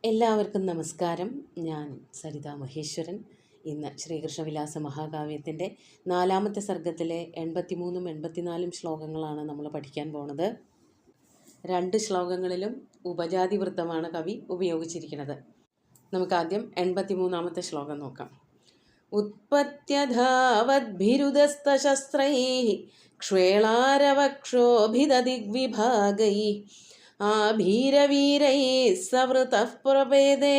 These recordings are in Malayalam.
എല്ലാവർക്കും നമസ്കാരം. ഞാൻ സരിത മഹേശ്വരൻ. ഇന്ന് ശ്രീകൃഷ്ണവിലാസ മഹാകാവ്യത്തിൻ്റെ 4-ാമത്തെ സർഗത്തിലെ 83ഉം 84ഉം ശ്ലോകങ്ങളാണ് നമ്മൾ പഠിക്കാൻ പോണത്. 2 ശ്ലോകങ്ങളിലും ഉപജാതി വൃത്തമാണ് കവി ഉപയോഗിച്ചിരിക്കുന്നത്. നമുക്കാദ്യം 83ാമത്തെ ശ്ലോകം നോക്കാം. ഉത്പത്യധാവദ്ഭിരുദസ്തശസ്ത്രൈഃ ക്ഷ്വേളാരവക്ഷോഭിതദിഗ്വിഭാഗൈഃ ആഭീരവീരൈः സവൃതഃ പ്രപേദേ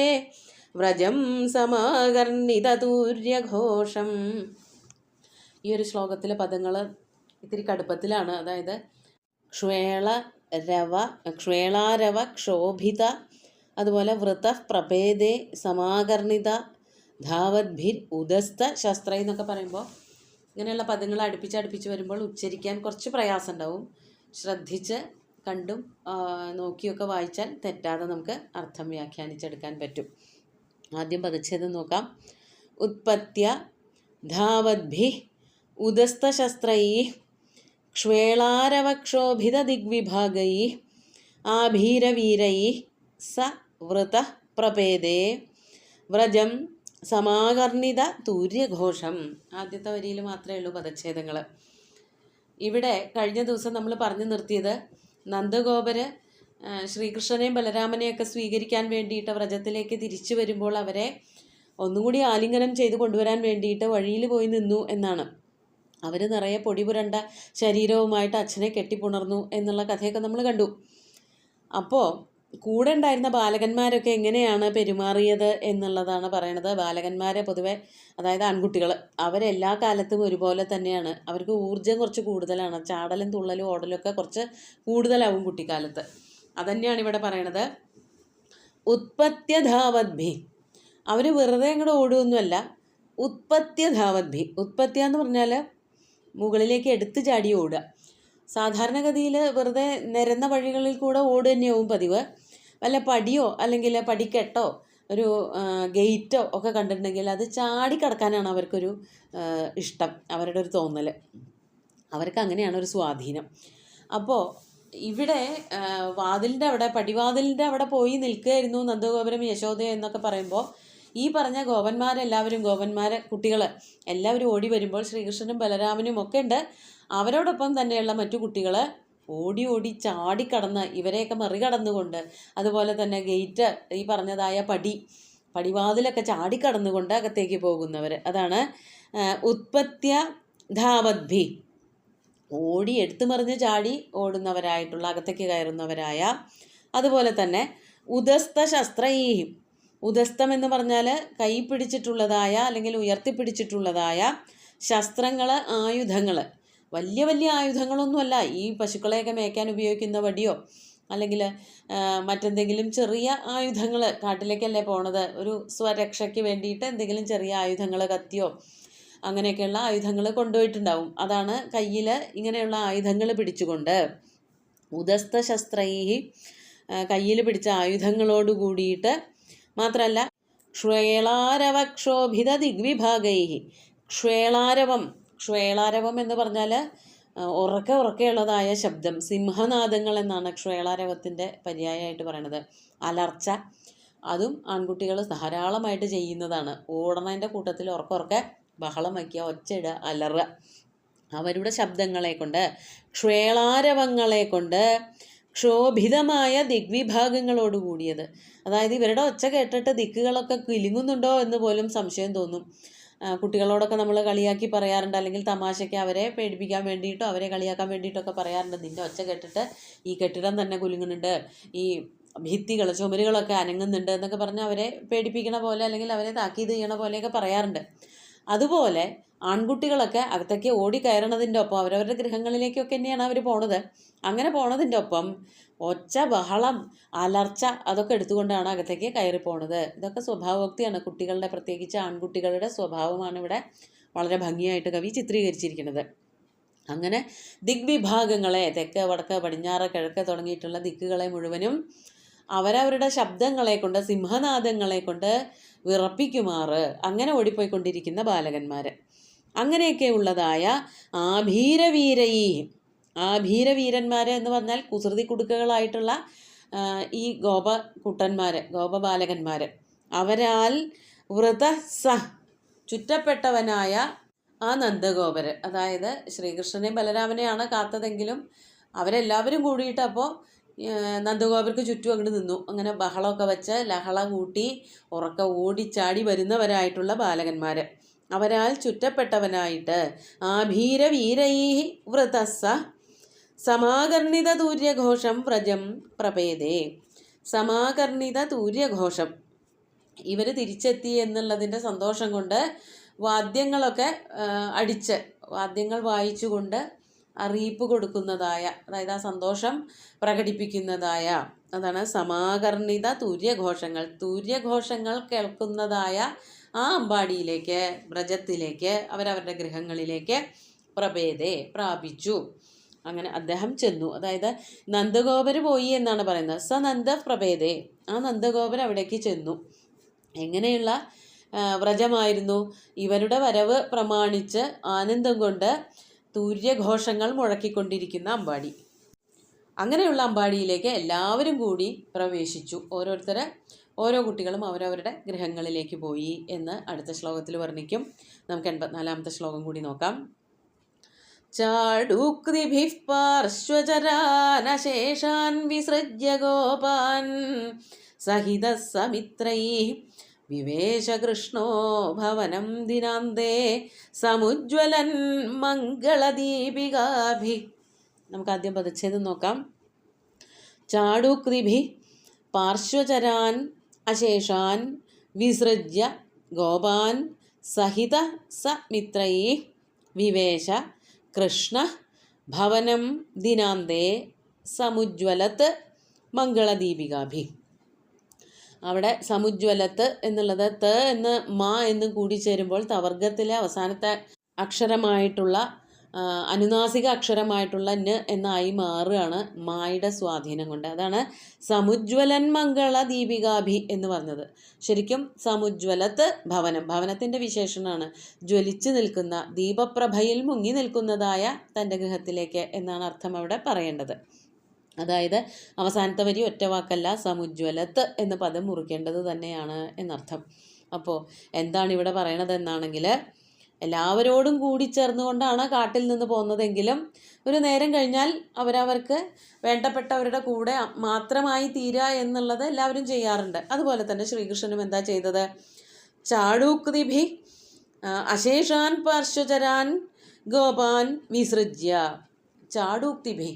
വ്രജം സമാകർണിതതൂര്യഘോഷം. ഈ ഒരു ശ്ലോകത്തിലെ പദങ്ങൾ ഇത്തിരി കടുപ്പത്തിലാണ്. അതായത് ക്ഷേളാരവ ക്ഷോഭിത, അതുപോലെ വൃതഃ പ്രപേദേ സമാകർണിത ധാവദ്ഭിർ ഉദസ്ത ശസ്ത്ര എന്നൊക്കെ പറയുമ്പോൾ ഇങ്ങനെയുള്ള പദങ്ങൾ അടുപ്പിച്ച് വരുമ്പോൾ ഉച്ചരിക്കാൻ കുറച്ച് പ്രയാസം ഉണ്ടാവും. ശ്രദ്ധിച്ച് കണ്ടും നോക്കിയൊക്കെ വായിച്ചാൽ തെറ്റാതെ നമുക്ക് അർത്ഥം വ്യാഖ്യാനിച്ചെടുക്കാൻ പറ്റും. ആദ്യം പദച്ഛേദം നോക്കാം. ഉത്പത്യ ധാവദ്ഭിഃ ഉദസ്തശസ്ത്രൈഃ ക്ഷ്വേളാരവക്ഷോഭിത ദിഗ്വിഭാഗൈഃ ആഭീരവീരൈഃ സ വൃതഃ പ്രപേദേ വ്രജം സമാകർണിത തൂര്യഘോഷം. ആദ്യത്തെ വരിയിൽ മാത്രമേ ഉള്ളൂ പദച്ഛേദങ്ങൾ. ഇവിടെ കഴിഞ്ഞ ദിവസം നമ്മൾ പറഞ്ഞു നിർത്തിയത് നന്ദഗോപര് ശ്രീകൃഷ്ണനെയും ബലരാമനെയൊക്കെ സ്വീകരിക്കാൻ വേണ്ടിയിട്ട് വ്രജത്തിലേക്ക് തിരിച്ചു വരുമ്പോൾ അവരെ ഒന്നുകൂടി ആലിംഗനം ചെയ്ത് കൊണ്ടുവരാൻ വേണ്ടിയിട്ട് വഴിയിൽ പോയി നിന്നു എന്നാണ്. അവർ നിറയെ പൊടി പുരണ്ട ശരീരവുമായിട്ട് അച്ഛനെ കെട്ടിപ്പുണർന്നു എന്നുള്ള കഥയൊക്കെ നമ്മൾ കണ്ടു. അപ്പോൾ കൂടെ ഉണ്ടായിരുന്ന ബാലകന്മാരൊക്കെ എങ്ങനെയാണ് പെരുമാറിയത് എന്നുള്ളതാണ് പറയണത്. ബാലകന്മാരെ പൊതുവെ, അതായത് ആൺകുട്ടികൾ, അവരെല്ലാ കാലത്തും ഒരുപോലെ തന്നെയാണ്. അവർക്ക് ഊർജ്ജം കുറച്ച് കൂടുതലാണ്. ചാടലും തുള്ളലും ഓടലും ഒക്കെ കുറച്ച് കൂടുതലാവും കുട്ടിക്കാലത്ത്. അതന്നെയാണ് ഇവിടെ പറയണത്. ഉത്പത്യധാവദ്ഭി, അവർ വെറുതെ അങ്ങോട്ട് ഓടുകയൊന്നുമല്ല. ഉത്പത്യധാവദ്ഭി, ഉത്പത്യ എന്ന് പറഞ്ഞാൽ മുകളിലേക്ക് എടുത്തു ചാടി ഓടുക. സാധാരണഗതിയിൽ വെറുതെ നിരന്ന വഴികളിൽ കൂടെ ഓടുക തന്നെയാവും പതിവ്. വല്ല പടിയോ അല്ലെങ്കിൽ പടിക്കെട്ടോ ഒരു ഗേറ്റോ ഒക്കെ കണ്ടിട്ടുണ്ടെങ്കിൽ അത് ചാടിക്കടക്കാനാണ് അവർക്കൊരു ഇഷ്ടം, അവരുടെ ഒരു തോന്നൽ. അവർക്ക് അങ്ങനെയാണ് ഒരു സ്വാധീനം. അപ്പോൾ ഇവിടെ വാതിലിൻ്റെ അവിടെ, പടിവാതിലിൻ്റെ അവിടെ പോയി നിൽക്കുകയായിരുന്നു നന്ദഗോപുരം യശോദ എന്നൊക്കെ പറയുമ്പോൾ ഈ പറഞ്ഞ ഗോപന്മാരെല്ലാവരും, കുട്ടികൾ എല്ലാവരും ഓടി വരുമ്പോൾ ശ്രീകൃഷ്ണനും ബലരാമനും ഒക്കെ ഉണ്ട്. അവരോടൊപ്പം തന്നെയുള്ള മറ്റു കുട്ടികൾ ഓടി ചാടിക്കടന്ന് ഇവരെയൊക്കെ മറികടന്നുകൊണ്ട്, അതുപോലെ തന്നെ ഗേറ്റ്, ഈ പറഞ്ഞതായ പടിവാതിലൊക്കെ ചാടിക്കടന്നുകൊണ്ട് അകത്തേക്ക് പോകുന്നവർ. അതാണ് ഉത്പത്യ ധാവദ്ഭി, ഓടി എടുത്തുമറിഞ്ഞ് ചാടി ഓടുന്നവരായിട്ടുള്ള, അകത്തേക്ക് കയറുന്നവരായ. അതുപോലെ തന്നെ ഉദസ്ത ശസ്ത്രൈഃ, ഉദസ്തം എന്ന് പറഞ്ഞാൽ കൈ പിടിച്ചിട്ടുള്ളതായ അല്ലെങ്കിൽ ഉയർത്തിപ്പിടിച്ചിട്ടുള്ളതായ ശസ്ത്രങ്ങൾ, ആയുധങ്ങൾ. വലിയ വലിയ ആയുധങ്ങളൊന്നുമല്ല. ഈ പശുക്കളെയൊക്കെ മേയ്ക്കാൻ ഉപയോഗിക്കുന്ന വടിയോ അല്ലെങ്കിൽ മറ്റെന്തെങ്കിലും ചെറിയ ആയുധങ്ങൾ, കാട്ടിലേക്കല്ലേ പോണത്, ഒരു സ്വരക്ഷയ്ക്ക് വേണ്ടിയിട്ട് എന്തെങ്കിലും ചെറിയ ആയുധങ്ങൾ, കത്തിയോ അങ്ങനെയൊക്കെയുള്ള ആയുധങ്ങൾ കൊണ്ടുപോയിട്ടുണ്ടാവും. അതാണ് കയ്യിൽ ഇങ്ങനെയുള്ള ആയുധങ്ങൾ പിടിച്ചുകൊണ്ട്. ഉദസ്ത ശസ്ത്രൈഃ, കയ്യിൽ പിടിച്ച ആയുധങ്ങളോട് കൂടിയിട്ട്. മാത്രമല്ല ക്ഷ്വേളാരവക്ഷോഭിത ദിഗ്വിഭാഗൈഃ, ക്ഷേളാരവം എന്ന് പറഞ്ഞാൽ ഉറക്കെയുള്ളതായ ശബ്ദം, സിംഹനാദങ്ങൾ എന്നാണ് ക്ഷേളാരവത്തിൻ്റെ പര്യായമായിട്ട് പറയണത്. അലർച്ച, അതും ആൺകുട്ടികൾ ധാരാളമായിട്ട് ചെയ്യുന്നതാണ്. ഓടണതിൻ്റെ കൂട്ടത്തിൽ ഉറക്കെ ബഹളം വയ്ക്കുക, ഒച്ചയിടുക, അലറുക. അവരുടെ ശബ്ദങ്ങളെ കൊണ്ട്, ക്ഷേളാരവങ്ങളെ കൊണ്ട്, ക്ഷോഭിതമായ ദിഗ്വിഭാഗങ്ങളോട് കൂടിയത്. അതായത് ഇവരുടെ ഒച്ച കേട്ടിട്ട് ദിക്കുകളൊക്കെ കിലുങ്ങുന്നുണ്ടോ എന്ന് പോലും സംശയം തോന്നും. കുട്ടികളോടൊക്കെ നമ്മൾ കളിയാക്കി പറയാറുണ്ട്, അല്ലെങ്കിൽ തമാശയ്ക്ക് അവരെ പേടിപ്പിക്കാൻ വേണ്ടിയിട്ടോ അവരെ കളിയാക്കാൻ വേണ്ടിയിട്ടൊക്കെ പറയാറുണ്ട്. നിൻ്റെ ഒച്ച കേട്ടിട്ട് ഈ കെട്ടിടം തന്നെ കുലുങ്ങുന്നുണ്ട്, ഈ ഭിത്തികൾ, ചുമരുകളൊക്കെ അനങ്ങുന്നുണ്ട് എന്നൊക്കെ പറഞ്ഞ് അവരെ പേടിപ്പിക്കണ പോലെ അല്ലെങ്കിൽ അവരെ താക്കീത് ചെയ്യണ പോലെയൊക്കെ പറയാറുണ്ട്. അതുപോലെ ആൺകുട്ടികളൊക്കെ അകത്തേക്ക് ഓടിക്കയറണതിൻ്റെ ഒപ്പം അവരവരുടെ ഗൃഹങ്ങളിലേക്കൊക്കെ തന്നെയാണ് അവർ പോണത്. അങ്ങനെ പോണതിൻ്റെ ഒപ്പം ഒച്ച, ബഹളം, അലർച്ച അതൊക്കെ എടുത്തുകൊണ്ടാണ് അകത്തേക്ക് കയറി പോണത്. ഇതൊക്കെ സ്വഭാവോക്തിയാണ്. കുട്ടികളുടെ, പ്രത്യേകിച്ച് ആൺകുട്ടികളുടെ സ്വഭാവമാണ് ഇവിടെ വളരെ ഭംഗിയായിട്ട് കവി ചിത്രീകരിച്ചിരിക്കുന്നത്. അങ്ങനെ ദിഗ്വിഭാഗങ്ങളെ, തെക്ക്, വടക്ക്, പടിഞ്ഞാറ്, കിഴക്ക് തുടങ്ങിയിട്ടുള്ള ദിക്കുകളെ മുഴുവനും അവരവരുടെ ശബ്ദങ്ങളെ കൊണ്ട്, സിംഹനാദങ്ങളെ കൊണ്ട് വിറപ്പിക്കുമാറ് അങ്ങനെ ഓടിപ്പോയിക്കൊണ്ടിരിക്കുന്ന ബാലകന്മാർ. അങ്ങനെയൊക്കെ ഉള്ളതായ ആഭീരവീരൈഃ, ആഭീരവീരന്മാർ എന്ന് പറഞ്ഞാൽ കുസൃതി കുടുക്കകളായിട്ടുള്ള ഈ ഗോപബാലകന്മാർ അവരാൽ വൃതസ ചുറ്റപ്പെട്ടവനായ ആ നന്ദഗോപർ, അതായത് ശ്രീകൃഷ്ണനെയും ബലരാമനെയാണ് കാത്തതെങ്കിലും അവരെല്ലാവരും കൂടിയിട്ട് അപ്പോൾ നന്ദഗോപർക്ക് ചുറ്റും അങ്ങോട്ട് നിന്നു. അങ്ങനെ ബഹളമൊക്കെ വെച്ച് ലഹള കൂട്ടി ഉറക്ക ഓടിച്ചാടി വരുന്നവരായിട്ടുള്ള ബാലകന്മാർ അവരാൽ ചുറ്റപ്പെട്ടവനായിട്ട് ആഭീരവീരൈ വൃതസ്സ സമാകർണിത തൂര്യഘോഷം വ്രജം പ്രപേദേ. സമാകർണിത തൂര്യഘോഷം, ഇവർ തിരിച്ചെത്തി എന്നുള്ളതിൻ്റെ സന്തോഷം കൊണ്ട് വാദ്യങ്ങളൊക്കെ അടിച്ച് വാദ്യങ്ങൾ വായിച്ചുകൊണ്ട് അറിയിപ്പ് കൊടുക്കുന്നതായ, അതായത് ആ സന്തോഷം പ്രകടിപ്പിക്കുന്നതായ, അതാണ് സമാകർണിത തൂര്യഘോഷങ്ങൾ. തൂര്യഘോഷങ്ങൾ കേൾക്കുന്നതായ ആ അമ്പാടിയിലേക്ക്, വ്രജത്തിലേക്ക്, അവരവരുടെ ഗൃഹങ്ങളിലേക്ക് പ്രഭേദേ പ്രാപിച്ചു. അങ്ങനെ അദ്ദേഹം ചെന്നു. അതായത് നന്ദഗോപർ പോയി എന്നാണ് പറയുന്നത്. സ നന്ദ പ്രഭേദേ, ആ നന്ദഗോപർ അവിടേക്ക് ചെന്നു. എങ്ങനെയുള്ള വ്രജമായിരുന്നു? ഇവരുടെ വരവ് പ്രമാണിച്ച് ആനന്ദം കൊണ്ട് തൂര്യഘോഷങ്ങൾ മുഴക്കിക്കൊണ്ടിരിക്കുന്ന അമ്പാടി. അങ്ങനെയുള്ള അമ്പാടിയിലേക്ക് എല്ലാവരും കൂടി പ്രവേശിച്ചു. ഓരോ കുട്ടികളും അവരവരുടെ ഗൃഹങ്ങളിലേക്ക് പോയി എന്ന് അടുത്ത ശ്ലോകത്തിൽ വർണ്ണിക്കും. നമുക്ക് 84-ാമത്തെ ശ്ലോകം കൂടി നോക്കാം. ചാടൂക്തിഭിഃ പാർശ്വചരാനശേഷാൻ വിസൃജ്യ ഗോപാൻ സഹിതഃ സമിത്രൈഃ വിവേശ കൃഷ്ണോ ഭവനം ദിനാന്തേ സമുജ്വലൻ മംഗളദീപികാഭിഃ. നമുക്ക് ആദ്യം പദച്ഛേദം നോക്കാം. ചാടൂക്തിഭിഃ പാർശ്വചരാൻ അശേഷാൻ വിസൃജ്യ ഗോപാൻ സഹിത സമിത്രൈഃ വിവേശ കൃഷ്ണ ഭവനം ദിനാന്തേ സമുജ്വലത് മംഗളദീപികാഭി. അവിടെ സമുജ്വലത്ത് എന്നുള്ളത് ത എന്ന് മാ എന്ന് കൂടി ചേരുമ്പോൾ തവർഗത്തിലെ അവസാനത്തെ അക്ഷരമായിട്ടുള്ള അനുനാസിക അക്ഷരമായിട്ടുള്ള ന് എന്നായി മാറുകയാണ് മായുടെ സ്വാധീനം കൊണ്ട്. അതാണ് സമുജ്വലൻ മംഗള ദീപികാഭി എന്ന് പറഞ്ഞത്. ശരിക്കും സമുജ്വലത്ത് ഭവനം, ഭവനത്തിൻ്റെ വിശേഷണമാണ് ജ്വലിച്ചു നിൽക്കുന്ന, ദീപപ്രഭയിൽ മുങ്ങി നിൽക്കുന്നതായ തൻ്റെ ഗൃഹത്തിലേക്ക് എന്നാണ് അർത്ഥം അവിടെ പറയേണ്ടത്. അതായത് അവസാനത്തെ വരി ഒറ്റ വാക്കല്ല, സമുജ്വലത്ത് എന്ന പദം മുറിക്കേണ്ടത് തന്നെയാണ് എന്നർത്ഥം. അപ്പോൾ എന്താണ് ഇവിടെ പറയണത് എന്നാണെങ്കിൽ, എല്ലാവരോടും കൂടി ചേർന്നുകൊണ്ടാണ് കാട്ടിൽ നിന്ന് പോകുന്നതെങ്കിലും ഒരു നേരം കഴിഞ്ഞാൽ അവരവർക്ക് വേണ്ടപ്പെട്ടവരുടെ കൂടെ മാത്രമായി തീരുക എന്നുള്ളത് എല്ലാവരും ചെയ്യാറുണ്ട്. അതുപോലെ തന്നെ ശ്രീകൃഷ്ണനും എന്താ ചെയ്തത്? ചാടൂക്തിഭി അശേഷാൻ പാർശ്വചരാൻ ഗോപാൻ വിസൃജ്യ. ചാടൂക്തിഭി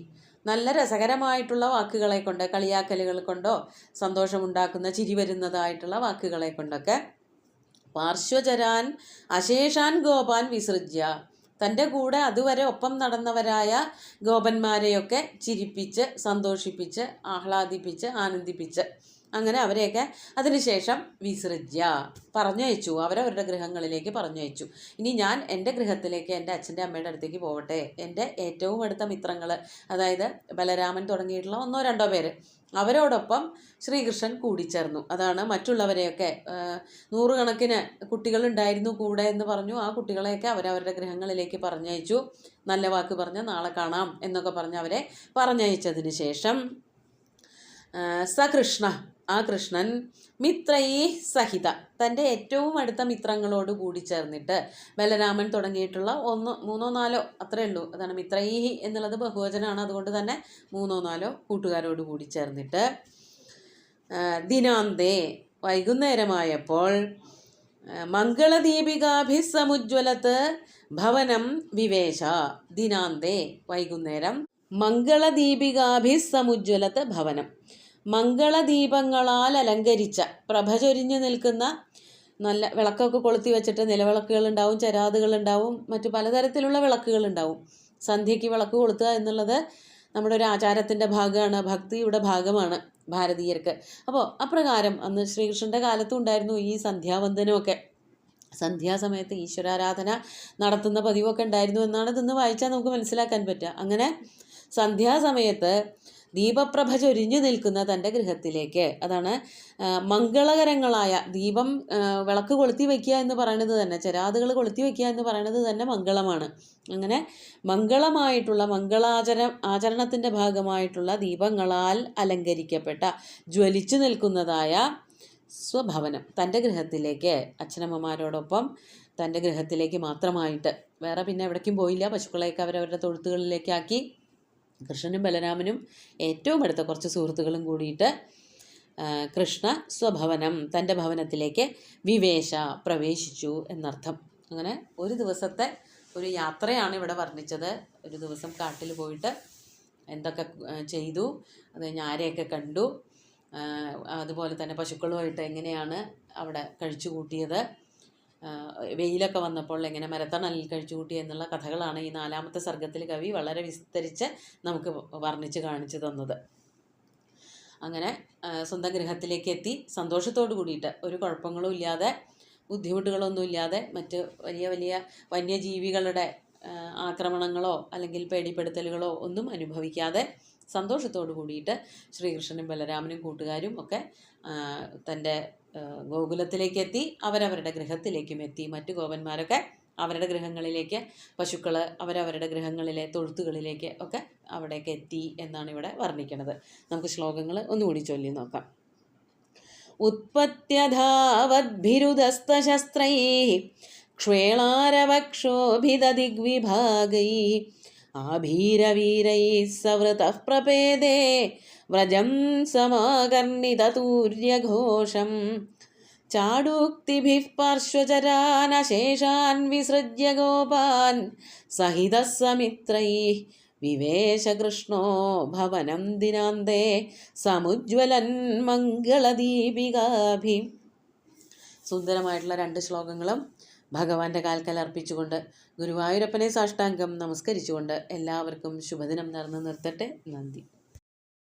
നല്ല രസകരമായിട്ടുള്ള വാക്കുകളെ കൊണ്ട്, കളിയാക്കലുകൾ കൊണ്ടോ സന്തോഷമുണ്ടാക്കുന്ന ചിരി വരുന്നതായിട്ടുള്ള വാക്കുകളെ കൊണ്ടൊക്കെ പാർശ്വചരാൻ അശേഷാൻ ഗോപാൻ വിസൃജ്യ, തൻ്റെ കൂടെ അതുവരെ ഒപ്പം നടന്നവരായ ഗോപന്മാരെയൊക്കെ ചിരിപ്പിച്ച് സന്തോഷിപ്പിച്ച് ആഹ്ലാദിപ്പിച്ച് ആനന്ദിപ്പിച്ച് അങ്ങനെ അവരെയൊക്കെ അതിനുശേഷം വിസൃജ്യ പറഞ്ഞയച്ചു, അവരവരുടെ ഗൃഹങ്ങളിലേക്ക് പറഞ്ഞയച്ചു. ഇനി ഞാൻ എൻ്റെ ഗൃഹത്തിലേക്ക്, എൻ്റെ അച്ഛൻ്റെ അമ്മയുടെ അടുത്തേക്ക് പോകട്ടെ. എൻ്റെ ഏറ്റവും അടുത്ത മിത്രങ്ങൾ, അതായത് ബലരാമൻ തുടങ്ങിയിട്ടുള്ള 1-2 പേര്, അവരോടൊപ്പം ശ്രീകൃഷ്ണൻ കൂടിച്ചേർന്നു. അതാണ് മറ്റുള്ളവരെയൊക്കെ 100 കണക്കിന് കുട്ടികളുണ്ടായിരുന്നു കൂടെ എന്ന് പറഞ്ഞു. ആ കുട്ടികളെയൊക്കെ അവരവരുടെ ഗൃഹങ്ങളിലേക്ക് പറഞ്ഞയച്ചു. നല്ല വാക്ക് പറഞ്ഞ് നാളെ കാണാം എന്നൊക്കെ പറഞ്ഞ് അവരെ പറഞ്ഞയച്ചതിന് ശേഷം സകൃഷ്ണ, ആ കൃഷ്ണൻ മിത്രൈ സഹിത, തൻ്റെ ഏറ്റവും അടുത്ത മിത്രങ്ങളോട് കൂടി ചേർന്നിട്ട്, ബലരാമൻ തുടങ്ങിയിട്ടുള്ള 1, 3, 4 അത്രയേ ഉള്ളൂ, അതാണ് മിത്രൈ എന്നുള്ളത് ബഹുവചനാണ്, അതുകൊണ്ട് തന്നെ 3, 4 കൂട്ടുകാരോട് കൂടി ചേർന്നിട്ട് ദിനാന്തേ വൈകുന്നേരമായപ്പോൾ മംഗളദീപികാഭിസമുജ്വലത്ത് ഭവനം വിവേശ. ദിനാന്തേ വൈകുന്നേരം, മംഗളദീപികാഭിസമുജ്വലത്ത് ഭവനം, മംഗളദീപങ്ങളാൽ അലങ്കരിച്ച, പ്രഭ ചൊരിഞ്ഞു നിൽക്കുന്ന, നല്ല വിളക്കൊക്കെ കൊളുത്തി വെച്ചിട്ട് നിലവിളക്കുകളുണ്ടാവും, ചരാതുകളുണ്ടാവും, മറ്റു പലതരത്തിലുള്ള വിളക്കുകളുണ്ടാവും. സന്ധ്യയ്ക്ക് വിളക്ക് കൊളുത്തുക എന്നുള്ളത് നമ്മുടെ ഒരു ആചാരത്തിൻ്റെ ഭാഗമാണ്, ഭക്തിയുടെ ഭാഗമാണ് ഭാരതീയർക്ക്. അപ്പോൾ അപ്രകാരം അന്ന് ശ്രീകൃഷ്ണൻ്റെ കാലത്തും ഉണ്ടായിരുന്നു ഈ സന്ധ്യാവന്ദനമൊക്കെ. സന്ധ്യാസമയത്ത് ഈശ്വരാരാധന നടത്തുന്ന പതിവൊക്കെ ഉണ്ടായിരുന്നു എന്നാണ് ഇതൊന്ന് വായിച്ചാൽ നമുക്ക് മനസ്സിലാക്കാൻ പറ്റുക. അങ്ങനെ സന്ധ്യാസമയത്ത് ദീപപ്രഭ ചൊരിഞ്ഞു നിൽക്കുന്ന തൻ്റെ ഗൃഹത്തിലേക്ക്. അതാണ് മംഗളകരങ്ങളായ ദീപം, വിളക്ക് കൊളുത്തി വയ്ക്കുക എന്ന് പറയുന്നത് തന്നെ, ചെരാതുകൾ കൊളുത്തി വയ്ക്കുക എന്ന് പറയുന്നത് തന്നെ മംഗളമാണ്. അങ്ങനെ മംഗളമായിട്ടുള്ള ആചരണത്തിൻ്റെ ഭാഗമായിട്ടുള്ള ദീപങ്ങളാൽ അലങ്കരിക്കപ്പെട്ട ജ്വലിച്ചു നിൽക്കുന്നതായ സ്വഭവനം, തൻ്റെ ഗൃഹത്തിലേക്ക്, അച്ഛനമ്മമാരോടൊപ്പം തൻ്റെ ഗൃഹത്തിലേക്ക് മാത്രമായിട്ട്, വേറെ പിന്നെ എവിടേക്കും പോയില്ല. പശുക്കളെയൊക്കെ അവരവരുടെ തൊഴുത്തുകളിലേക്കാക്കി കൃഷ്ണനും ബലരാമനും ഏറ്റവും അടുത്ത കുറച്ച് സുഹൃത്തുക്കളും കൂടിയിട്ട് കൃഷ്ണ സ്വഭവനം, തൻ്റെ ഭവനത്തിലേക്ക് വിവേശ, പ്രവേശിച്ചു എന്നർത്ഥം. അങ്ങനെ ഒരു ദിവസത്തെ ഒരു യാത്രയാണ് ഇവിടെ വർണ്ണിച്ചത്. ഒരു ദിവസം കാട്ടിൽ പോയിട്ട് എന്തൊക്കെ ചെയ്തു, അത് കഴിഞ്ഞ് ആരെയൊക്കെ കണ്ടു, അതുപോലെ തന്നെ പശുക്കളുമായിട്ട് എങ്ങനെയാണ് അവിടെ കഴിച്ചു കൂട്ടിയത്, വെയിലൊക്കെ വന്നപ്പോൾ എങ്ങനെ മരത്തണലിൽ കഴിച്ചു കൂട്ടി എന്നുള്ള കഥകളാണ് ഈ 4ാമത്തെ സർഗത്തിൽ കവി വളരെ വിസ്തരിച്ച് നമുക്ക് വർണ്ണിച്ച് കാണിച്ചു തന്നത്. അങ്ങനെ സ്വന്തം ഗൃഹത്തിലേക്ക് എത്തി സന്തോഷത്തോടു കൂടിയിട്ട്, ഒരു കുഴപ്പങ്ങളും ഇല്ലാതെ, ബുദ്ധിമുട്ടുകളൊന്നും ഇല്ലാതെ, മറ്റ് വലിയ വലിയ വന്യജീവികളുടെ ആക്രമണങ്ങളോ അല്ലെങ്കിൽ പേടിപ്പെടുത്തലുകളോ ഒന്നും അനുഭവിക്കാതെ സന്തോഷത്തോടു കൂടിയിട്ട് ശ്രീകൃഷ്ണനും ബലരാമനും കൂട്ടുകാരും ഒക്കെ തൻ്റെ ഗോകുലത്തിലേക്ക് എത്തി, അവരവരുടെ ഗൃഹത്തിലേക്കും എത്തി. മറ്റു ഗോപന്മാരൊക്കെ അവരുടെ ഗൃഹങ്ങളിലേക്ക്, പശുക്കൾ അവരവരുടെ ഗൃഹങ്ങളിലെ തൊഴുത്തുകളിലേക്ക് ഒക്കെ അവിടേക്ക് എത്തി എന്നാണ് ഇവിടെ വർണ്ണിക്കുന്നത്. നമുക്ക് ശ്ലോകങ്ങൾ ഒന്നുകൂടി ചൊല്ലി നോക്കാം. ഉത്പത്യധാവദ്ഭിരുദസ്തശസ്ത്രൈഃ ക്ഷേളാരവക്ഷോഭിതദിഗ്വിഭാഗൈഃ ആഭീരവീരൈः സവൃതഃ പ്രപേദേ വ്രജം സമാകർണിതതൂര്യഘോഷം ചാടൂക്തിഭിः പാർശ്വചരാനശേഷാൻ വിസൃജ്യ ഗോപാൻ സഹിതഃ സമിത്രൈഃ വിവേശ കൃഷ്ണോ ഭവനം ദിനാന്തേ സമുജ്വലൻ മംഗളദീപികാഭി. സുന്ദരമായിട്ടുള്ള 2 ശ്ലോകങ്ങളും ഭഗവാന്റെ കാൽക്കൽ അർപ്പിച്ചുകൊണ്ട്, ഗുരുവായൂരപ്പനെ സാഷ്ടാംഗം നമസ്കരിച്ചുകൊണ്ട് എല്ലാവർക്കും ശുഭദിനം നേർന്ന് നിർത്തട്ടെ. നന്ദി.